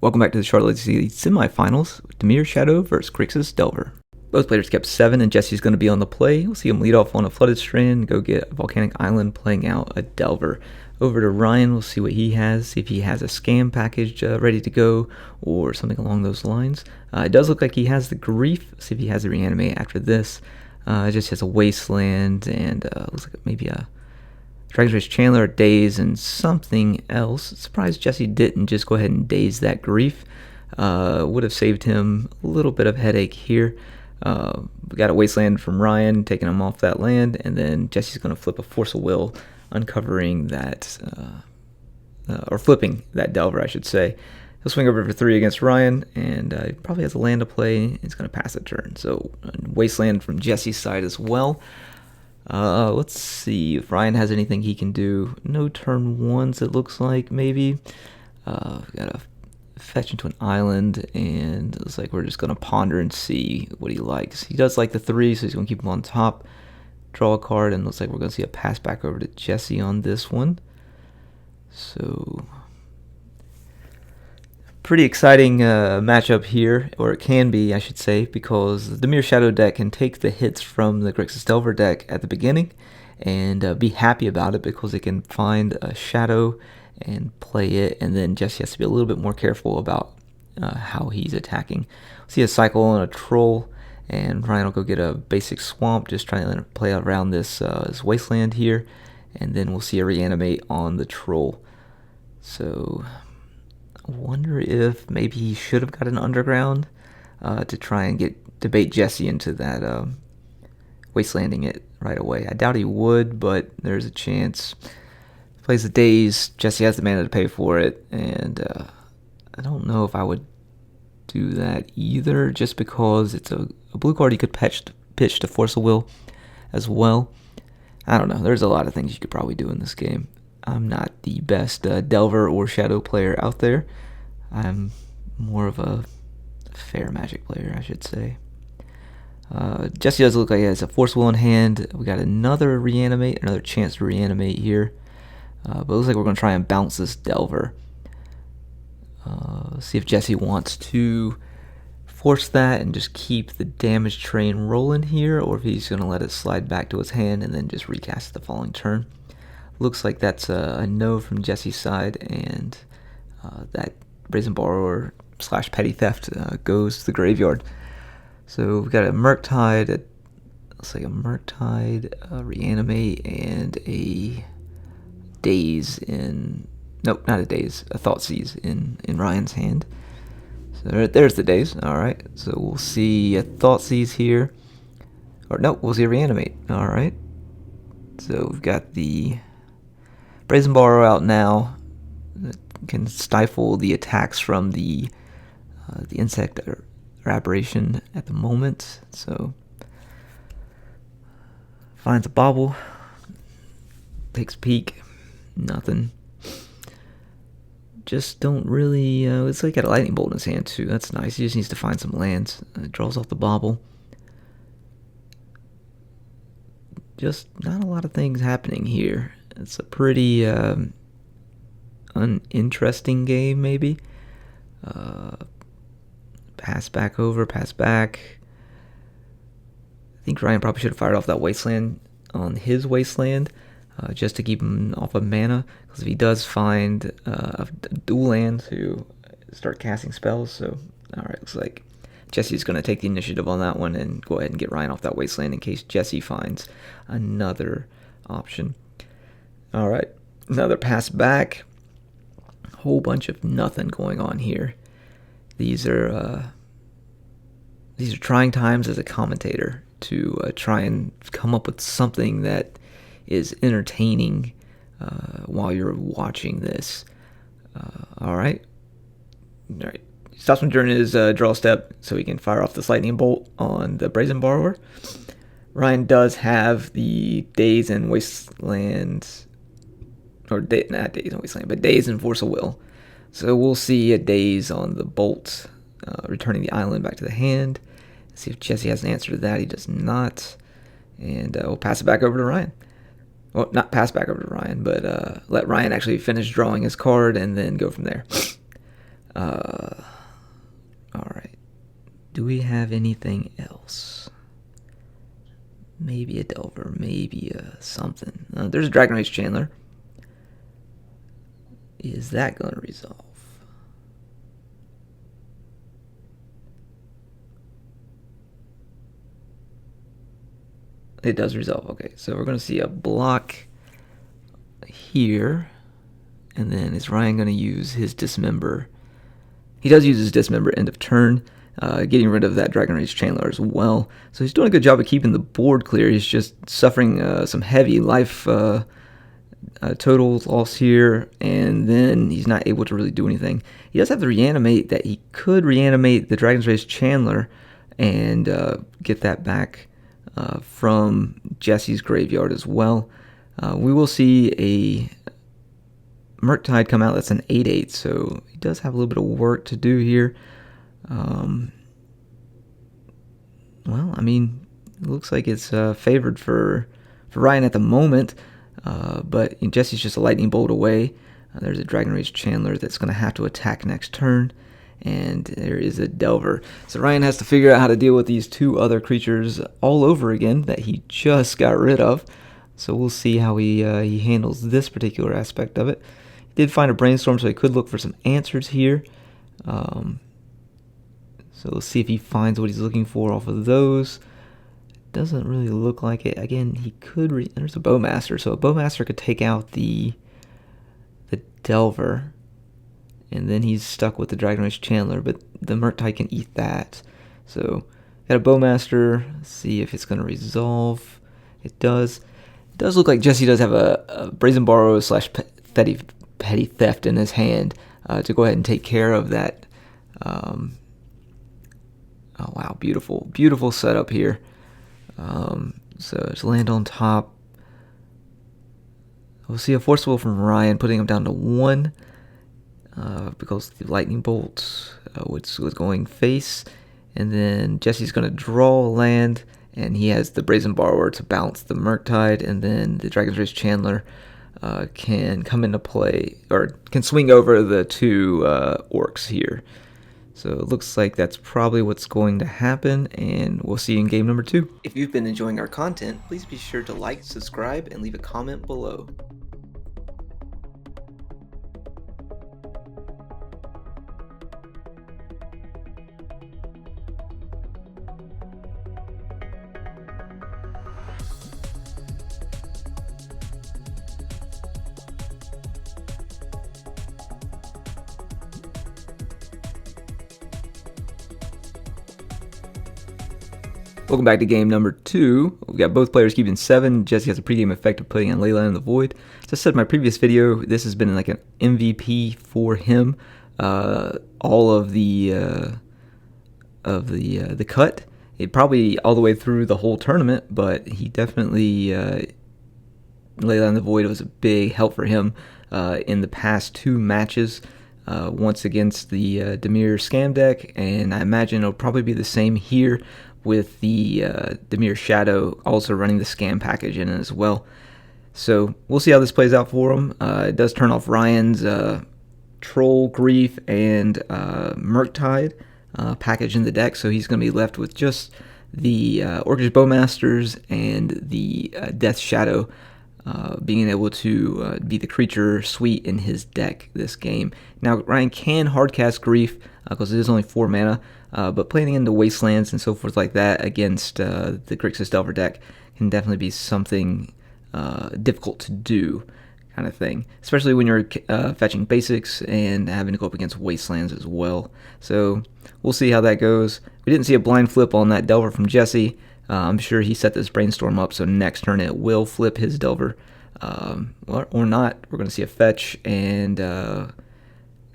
Welcome back to the Charlotte Legacy semifinals. Dimir Shadow versus Grixis Delver. Both players kept 7, and Jesse's going to be on the play. We'll see him lead off on a Flooded Strand, go get Volcanic Island, playing out a Delver. Over to Ryan, we'll see what he has, see if he has a scam package ready to go, or something along those lines. It does look like he has the Grief, see if he has the Reanimate after this. It just has a Wasteland, and looks like maybe a Dragon's Rage Chandler, Daze, and something else. Surprised Jesse didn't just go ahead and Daze that Grief. Would have saved him a little bit of headache here. We got a Wasteland from Ryan, taking him off that land, and then Jesse's going to flip a Force of Will, uncovering that, or flipping that Delver, I should say. He'll swing over for 3 against Ryan, and he probably has a land to play. He's going to pass the turn. So, Wasteland from Jesse's side as well. Let's see if Ryan has anything he can do. No turn ones, it looks like, maybe. We got a fetch into an island, and it looks like we're just going to ponder and see what he likes. He does like the 3, so he's going to keep him on top. Draw a card, and looks like we're going to see a pass back over to Jesse on this one. So, pretty exciting matchup here, or it can be, I should say, because the Dimir Shadow deck can take the hits from the Grixis Delver deck at the beginning and be happy about it because it can find a Shadow and play it, and then Jesse has to be a little bit more careful about how he's attacking. See a Cycle and a Troll, and Ryan will go get a basic Swamp, just trying to play around this Wasteland here, and then we'll see a Reanimate on the Troll. So I wonder if maybe he should have got an Underground to try and debate Jesse into that Wastelanding it right away. I doubt he would, but there's a chance. Plays the Daze, Jesse has the mana to pay for it, and I don't know if I would do that either, just because it's a blue card he could pitch to Force of Will as well. I don't know, there's a lot of things you could probably do in this game. I'm not the best Delver or Shadow player out there. I'm more of a fair Magic player, I should say. Jesse does look like he has a Force Will in hand. We got another Reanimate, another chance to Reanimate here. But it looks like we're going to try and bounce this Delver. See if Jesse wants to force that and just keep the damage train rolling here, or if he's going to let it slide back to his hand and then just recast the following turn. Looks like that's a no from Jesse's side, and that Brazen Borrower / Petty Theft goes to the graveyard. So we've got a Murktide, looks like a Murktide, a Reanimate, and a Daze in... Nope, not a Daze, a Thoughtseize in Ryan's hand. So there's the Daze, alright. So we'll see a Thoughtseize here. Or no, we'll see a Reanimate, alright. So we've got the Brazen Borrow out now. That can stifle the attacks from the insect or aberration at the moment. So finds a Bauble, takes a peek, nothing. Just don't really. It's like got a Lightning Bolt in his hand too. That's nice. He just needs to find some lands. Draws off the Bauble. Just not a lot of things happening here. It's a pretty uninteresting game, maybe. Pass back over, pass back. I think Ryan probably should have fired off that Wasteland on his Wasteland, just to keep him off of mana. Because if he does find a dual land to start casting spells, so alright, looks like Jesse's going to take the initiative on that one and go ahead and get Ryan off that Wasteland in case Jesse finds another option. Alright, another pass back. Whole bunch of nothing going on here. These are trying times as a commentator to try and come up with something that is entertaining while you're watching this. Alright. Alright. Stops him during his draw step so he can fire off this Lightning Bolt on the Brazen Borrower. Ryan does have the Daze and Wasteland, or not Daze and Wasteland, but Daze and Force of Will. So we'll see a Daze on the Bolt, returning the island back to the hand. See if Jesse has an answer to that. He does not. And we'll pass it back over to Ryan. Well, not pass back over to Ryan, but let Ryan actually finish drawing his card and then go from there. Do we have anything else? Maybe a Delver, maybe something. There's a Dragon Rage Chandler. Is that going to resolve? It does resolve. Okay, so we're going to see a block here. And then is Ryan going to use his Dismember? He does use his Dismember end of turn, getting rid of that Dragon Rage Chandler as well. So he's doing a good job of keeping the board clear. He's just suffering some heavy life total loss here, and then he's not able to really do anything. He does have the Reanimate that he could reanimate the Dragon's Rage Chandler and get that back from Jesse's graveyard as well. We will see a Murktide come out. That's an 8/8, so he does have a little bit of work to do here. Well, I mean, it looks like it's favored for Ryan at the moment, but Jesse's just a Lightning Bolt away. There's a Dragon Rage Chandler that's going to have to attack next turn, and there is a Delver. So Ryan has to figure out how to deal with these two other creatures all over again that he just got rid of. So we'll see how he handles this particular aspect of it. He did find a Brainstorm, so he could look for some answers here. So let's see if he finds what he's looking for off of those. Doesn't really look like it. Again, he could... There's a Bowmaster, so a Bowmaster could take out the Delver, and then he's stuck with the Dragon Rage Chandler, but the Murktide can eat that. So got a Bowmaster. Let's see if it's going to resolve. It does. It does look like Jesse does have a Brazen Borrow / Petty Theft in his hand to go ahead and take care of that. Oh wow, beautiful, beautiful setup here. So just land on top. We'll see a Force Will from Ryan, putting him down to 1 because the Lightning Bolt was going face. And then Jesse's going to draw a land, and he has the Brazen Borrower to bounce the Murktide, and then the Dragon's Rage Chandler can come into play, or can swing over the two orcs here. So it looks like that's probably what's going to happen, and we'll see you in game number 2. If you've been enjoying our content, please be sure to like, subscribe, and leave a comment below. Welcome back to game number 2. We've got both players keeping 7. Jesse has a pregame effect of putting on Leyline of the Void. As I said in my previous video, this has been like an MVP for him. All of the cut. It probably all the way through the whole tournament, but he definitely Leyline of the Void was a big help for him in the past 2 matches. Once against the Dimir scam deck, and I imagine it'll probably be the same here with the Dimir Shadow also running the scam package in it as well. So we'll see how this plays out for him. It does turn off Ryan's Troll, Grief, and Murktide package in the deck, so he's going to be left with just the Orcish Bowmasters and the Death Shadow being able to be the creature suite in his deck this game. Now, Ryan can hardcast Grief because it is only 4 mana, but playing into Wastelands and so forth like that against the Grixis Delver deck can definitely be something difficult to do, kind of thing, especially when you're fetching basics and having to go up against Wastelands as well. So we'll see how that goes. We didn't see a blind flip on that Delver from Jesse. I'm sure he set this Brainstorm up so next turn it will flip his Delver, or not. We're going to see a fetch, and got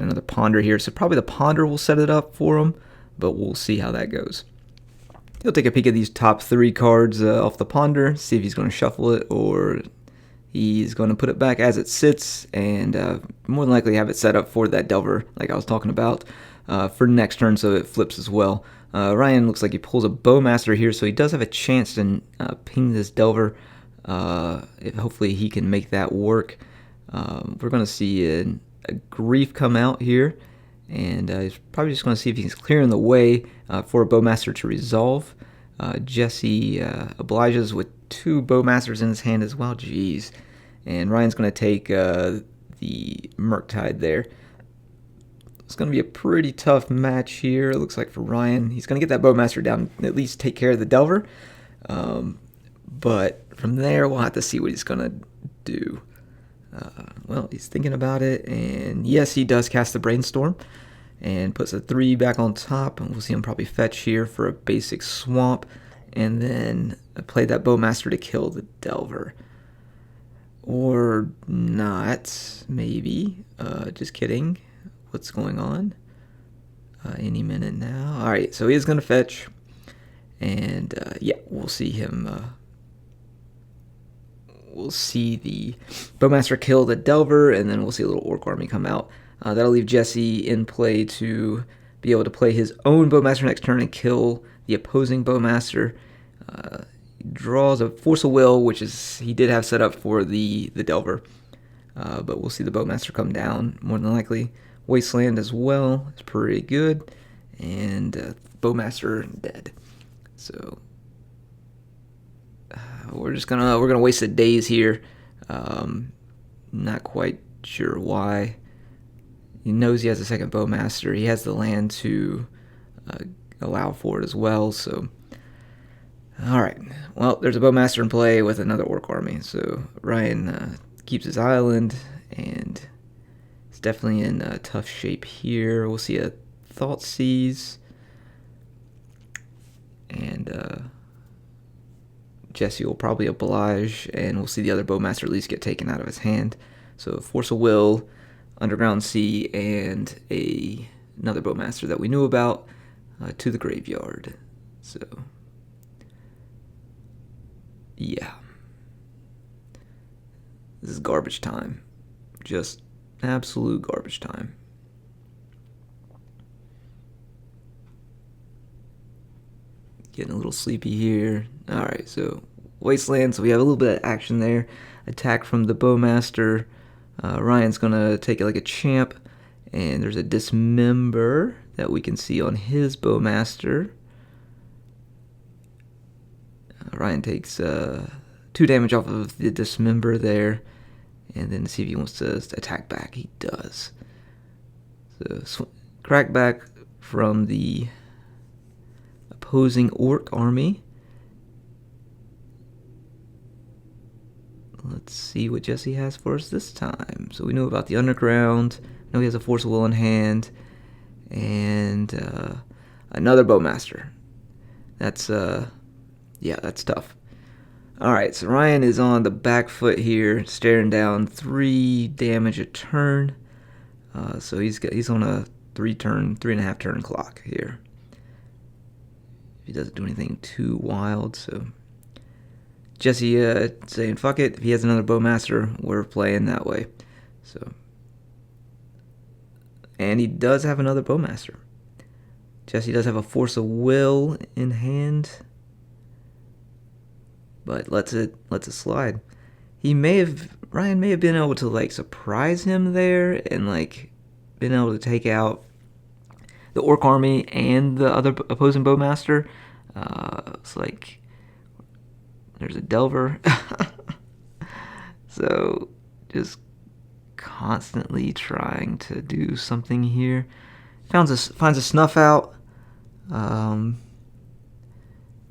another Ponder here, so probably the Ponder will set it up for him, but we'll see how that goes. He'll take a peek at these top 3 cards off the Ponder, see if he's going to shuffle it, or he's going to put it back as it sits, and more than likely have it set up for that Delver, like I was talking about, for next turn, so it flips as well. Ryan looks like he pulls a Bowmaster here, so he does have a chance to ping this Delver. Hopefully he can make that work. We're going to see a Grief come out here, And he's probably just going to see if he's clearing the way for a Bowmaster to resolve. Jesse obliges with 2 Bowmasters in his hand as well. Jeez. And Ryan's going to take the Murktide there. It's going to be a pretty tough match here, it looks like, for Ryan. He's going to get that Bowmaster down, at least take care of the Delver. But from there, we'll have to see what he's going to do. Well, he's thinking about it, and yes, he does cast the Brainstorm and puts a 3 back on top, and we'll see him probably fetch here for a basic swamp, and then play that Bowmaster to kill the Delver. Or not, maybe. Just kidding. What's going on? Any minute now. Alright, so he is going to fetch, and yeah, we'll see him... we'll see the Bowmaster kill the Delver, and then we'll see a little Orc army come out. That'll leave Jesse in play to be able to play his own Bowmaster next turn and kill the opposing Bowmaster. He draws a Force of Will, which is he did have set up for the Delver. But we'll see the Bowmaster come down, more than likely. Wasteland as well, it's pretty good. And Bowmaster dead. So... we're gonna waste the days here. Not quite sure why. He knows he has a second Bowmaster. He has the land to allow for it as well. So, all right. Well, there's a Bowmaster in play with another Orc army. So Ryan keeps his island, and it's definitely in tough shape here. We'll see a Thoughtseize, and Jesse will probably oblige, and we'll see the other Bowmaster at least get taken out of his hand. So Force of Will, Underground Sea, and another Bowmaster that we knew about to the graveyard. So, yeah. This is garbage time. Just absolute garbage time. Getting a little sleepy here. Alright, so Wasteland, so we have a little bit of action there. Attack from the Bowmaster. Ryan's going to take it like a champ. And there's a Dismember that we can see on his Bowmaster. Ryan takes 2 damage off of the Dismember there. And then see if he wants to attack back. He does. So crack back from the opposing Orc army. Let's see what Jesse has for us this time. So we know about the Underground. I know he has a Force of Will in hand. And another Bowmaster. That's, yeah, that's tough. Alright, so Ryan is on the back foot here, staring down 3 damage a turn. So he's on a 3.5 turn clock here. He doesn't do anything too wild, so Jesse saying fuck it. If he has another Bowmaster, we're playing that way. So, and he does have another Bowmaster. Jesse does have a Force of Will in hand, but lets it slide. Ryan may have been able to like surprise him there and like been able to take out the Orc army and the other opposing Bowmaster. It's like there's a Delver. So just constantly trying to do something here. Finds a Snuff Out.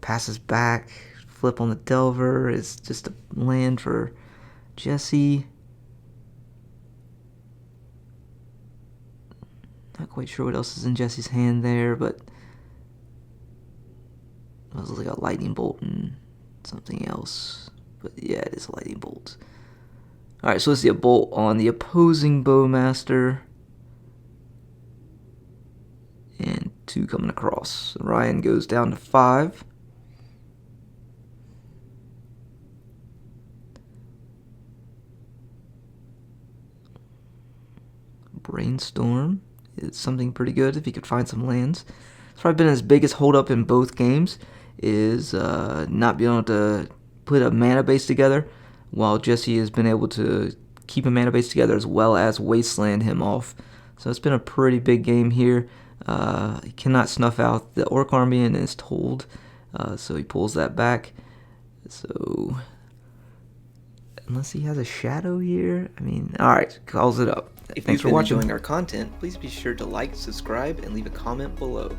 Passes back. Flip on the Delver. It's just a land for Jesse. Not quite sure what else is in Jesse's hand there, but it was like a Lightning Bolt and something else. But yeah, it is a Lightning Bolt. Alright, so let's see a Bolt on the opposing Bowmaster. And 2 coming across. Ryan goes down to 5. Brainstorm is something pretty good if he could find some lands. It's probably been his biggest holdup in both games, is not being able to put a mana base together, while Jesse has been able to keep a mana base together as well as wasteland him off. So it's been a pretty big game here. He cannot snuff out the Orc army and is told, so he pulls that back. So unless he has a shadow here, I mean, alright, calls it up. Thanks for watching. If you've been enjoying our content, please be sure to like, subscribe, and leave a comment below.